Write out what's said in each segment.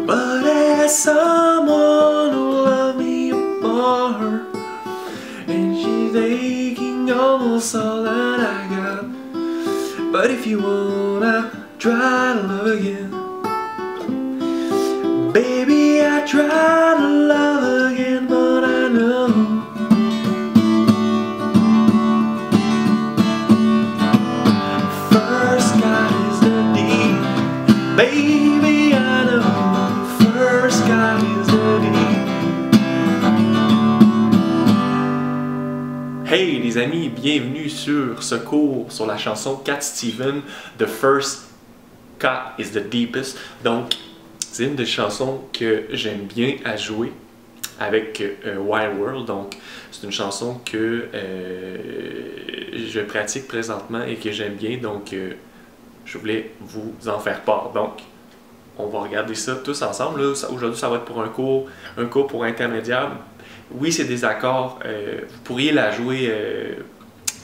But as someone who love me apart, and she's taking almost all that I got. But if you wanna try to love again, baby, I try to love again, but I know first God is the deep. Baby, I know first God is the deep. Hey les amis, bienvenue sur ce cours sur la chanson Cat Stevens, The First Cat is the Deepest. Donc, c'est une des chansons que j'aime bien à jouer avec Wild World. Donc, c'est une chanson que je pratique présentement et que j'aime bien. Donc, je voulais vous en faire part. Donc, on va regarder ça tous ensemble. Aujourd'hui, ça va être pour un cours pour intermédiaire. Oui, c'est des accords. Vous pourriez la jouer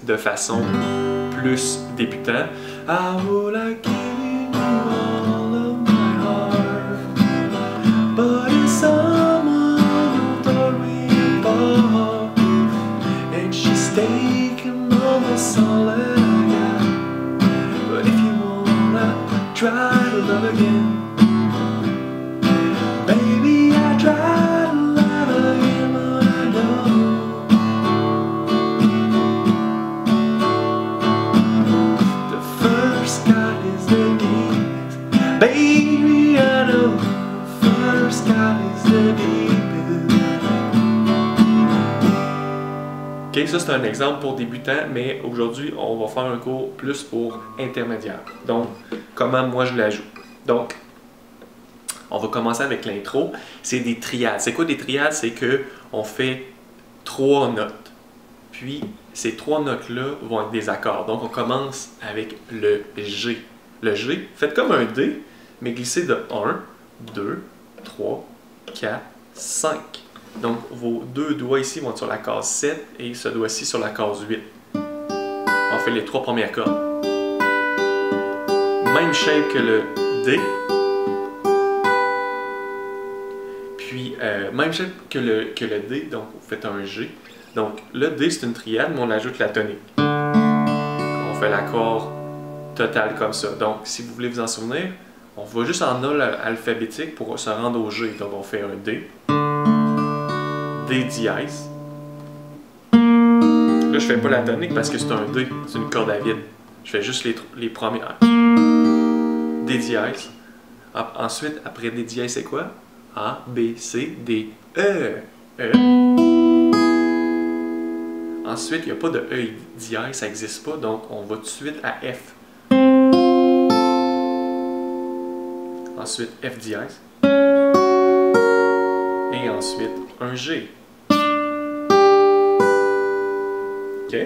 de façon plus débutant. I would like giving you all of my heart, but it's someone who tore me apart, and she's taken almost all that I got. But if you wanna try to love again, baby, I try to love again, but I know the first God is the deepest. Baby, I know the first God is the deepest. Ok, ça c'est un exemple pour débutants, mais aujourd'hui on va faire un cours plus pour intermédiaire. Donc, comment moi je la joue. Donc, on va commencer avec l'intro. C'est des triades. C'est quoi des triades? C'est que on fait 3 notes. Puis, ces 3 notes-là vont être des accords. Donc, on commence avec le G. Le G, faites comme un D, mais glissez de 1, 2, 3, 4, 5. Donc, vos 2 doigts ici vont être sur la case 7 et ce doigt-ci sur la case 8. On fait les 3 premières cordes. Même shape que le D. Puis, même shape que le D, donc vous faites un G. Donc, le D, c'est une triade, mais on ajoute la tonique. On fait l'accord total comme ça. Donc, si vous voulez vous en souvenir, on va juste en ordre alphabétique pour se rendre au G. Donc, on fait un D. D dièse. Là, je fais pas la tonique parce que c'est un D, c'est une corde à vide. Je fais juste les premières. D dièse. Ensuite, après D dièse, c'est quoi? A, B, C, D, E. E. Ensuite, il n'y a pas de E dièse, ça n'existe pas, donc on va tout de suite à F. Ensuite, F dièse. Et ensuite, un G. OK?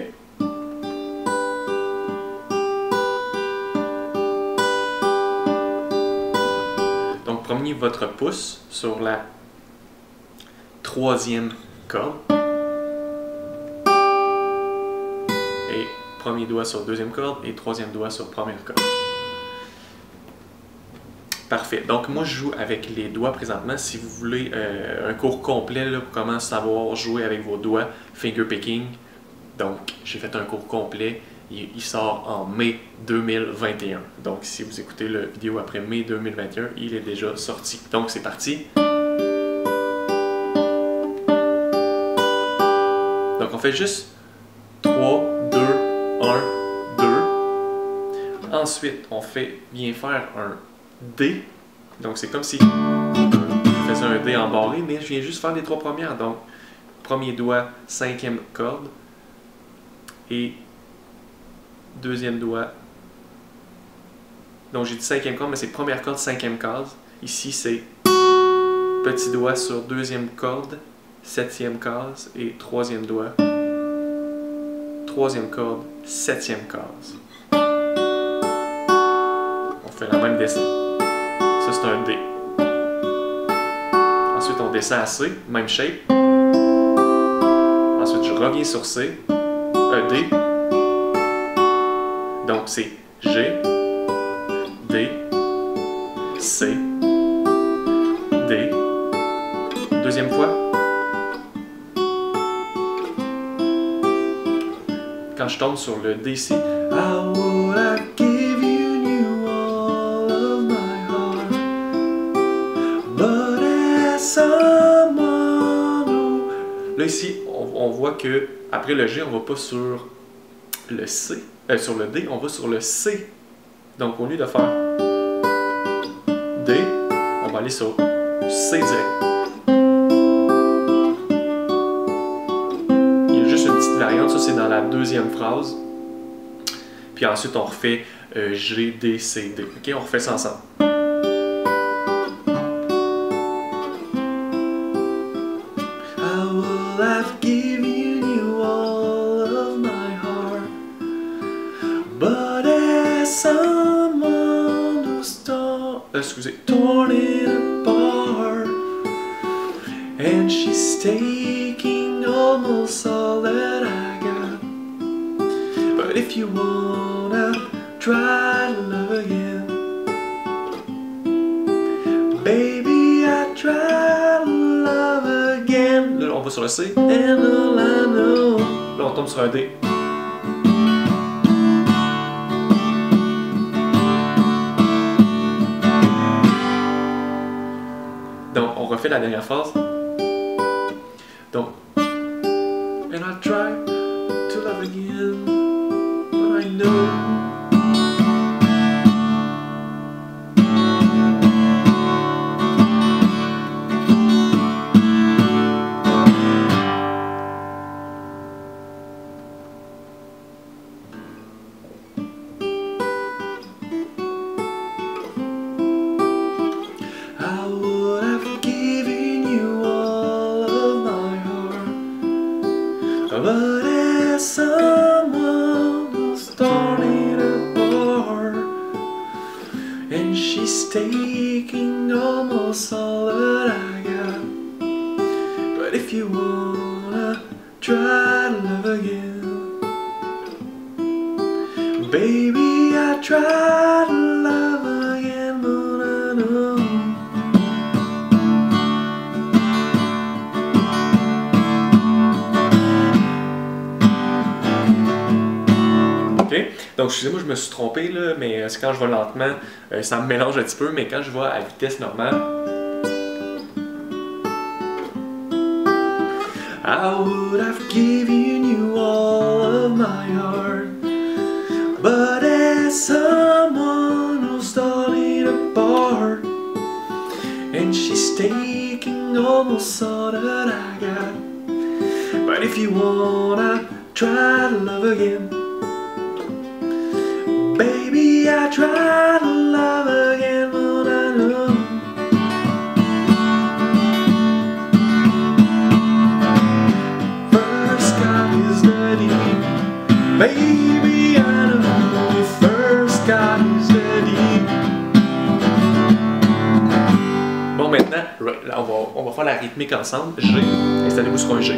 Donc, prenez votre pouce sur la 3e corde. Et premier doigt sur 2e corde et 3e doigt sur 1re corde. Parfait. Donc, moi, je joue avec les doigts présentement. Si vous voulez un cours complet là, pour comment savoir jouer avec vos doigts, finger picking, donc, j'ai fait un cours complet. Il sort en mai 2021. Donc, si vous écoutez la vidéo après mai 2021, il est déjà sorti. Donc, c'est parti. Donc, on fait juste 3, 2, 1, 2. Ensuite, on vient faire un D. Donc, c'est comme si je faisais un D embarré, mais je viens juste faire les 3 premières. Donc, premier doigt, 5e corde. Et 2e doigt. Donc j'ai dit 5e corde, mais c'est première corde, 5e case. Ici c'est petit doigt sur 2e corde, 7e case et 3e doigt. 3e corde, 7e case. On fait la même descente. Ça c'est un D. Ensuite on descend à C, même shape. Ensuite je reviens sur C. D. Donc c'est G, D, C, Deuxième fois. Quand je tombe sur le D ici, I would have given you all of my heart, but as someone who... Là ici, on voit que après le G, on va pas sur le C, sur le D, on va sur le C. Donc au lieu de faire D, on va aller sur C direct. Il y a juste une petite variante, ça c'est dans la deuxième phrase. Puis ensuite on refait G, D, C, D. Ok, on refait ça ensemble. I will have given you all of my heart, but as someone who's torn it apart, and she's taking almost all that I got. But if you wanna try to love again, baby, I try to love again. Là, on va sur le C. And all I know. Là, on tombe sur un D. Donc, on refait la dernière phrase. Donc, and I try to love again, but I know. I would have given you all of my heart, but as someone who's torn it apart, and she's taking almost all that I got. But if you wanna try to love again, baby, I try to love again, but I know. Donc, excusez-moi, je me suis trompé, là, mais c'est quand je vais lentement, ça me mélange un petit peu, mais quand je vais à vitesse normale. I would have given you all of my heart, but as someone who's torn it apart, and she's taking almost all that I got. But if you wanna try to love again, baby, I try to love again, but I know. First God is the deep, baby, I know. First God is the deep. Bon, maintenant, là, on va faire la rythmique ensemble. G, installez-vous sur un G.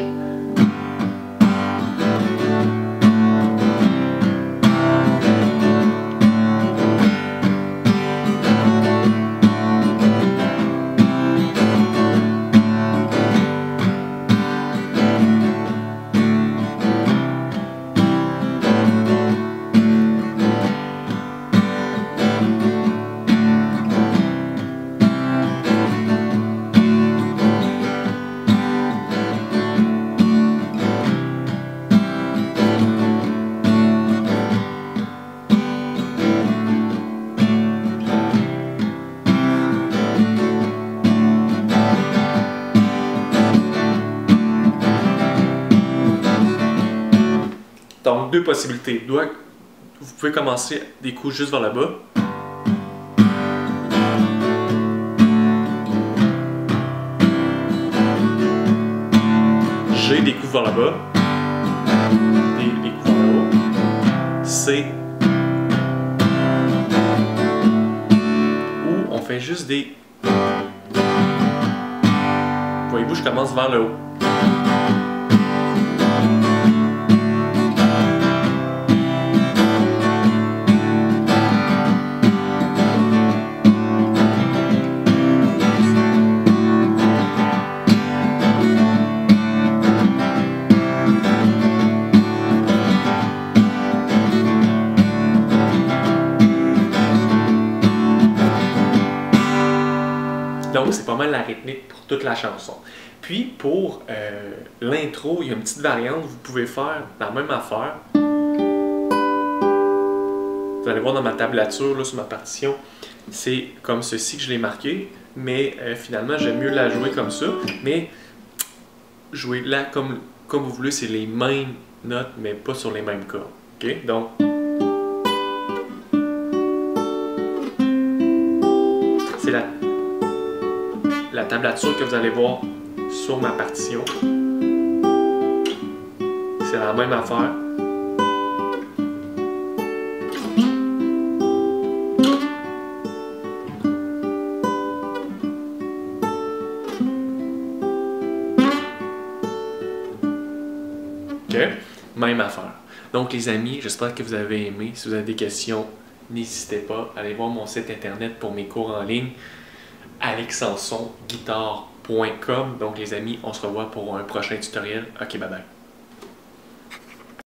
Donc, deux possibilités. Vous pouvez commencer des coups juste vers le bas. G, des coups vers le bas. Des coups vers le haut. C. Ou on fait juste des... Voyez-vous, je commence vers le haut. Donc, c'est pas mal la rythmique pour toute la chanson. Puis, pour l'intro, il y a une petite variante. Vous pouvez faire la même affaire. Vous allez voir dans ma tablature, là, sur ma partition, c'est comme ceci que je l'ai marqué. Mais finalement, j'aime mieux la jouer comme ça. Mais jouer là comme vous voulez, c'est les mêmes notes, mais pas sur les mêmes cordes. OK? Donc, c'est la tablature que vous allez voir sur ma partition. C'est la même affaire. OK? Même affaire. Donc les amis, j'espère que vous avez aimé. Si vous avez des questions, n'hésitez pas. Allez voir mon site internet pour mes cours en ligne, alexansonguitare.com. Donc les amis, on se revoit pour un prochain tutoriel. OK, bye bye.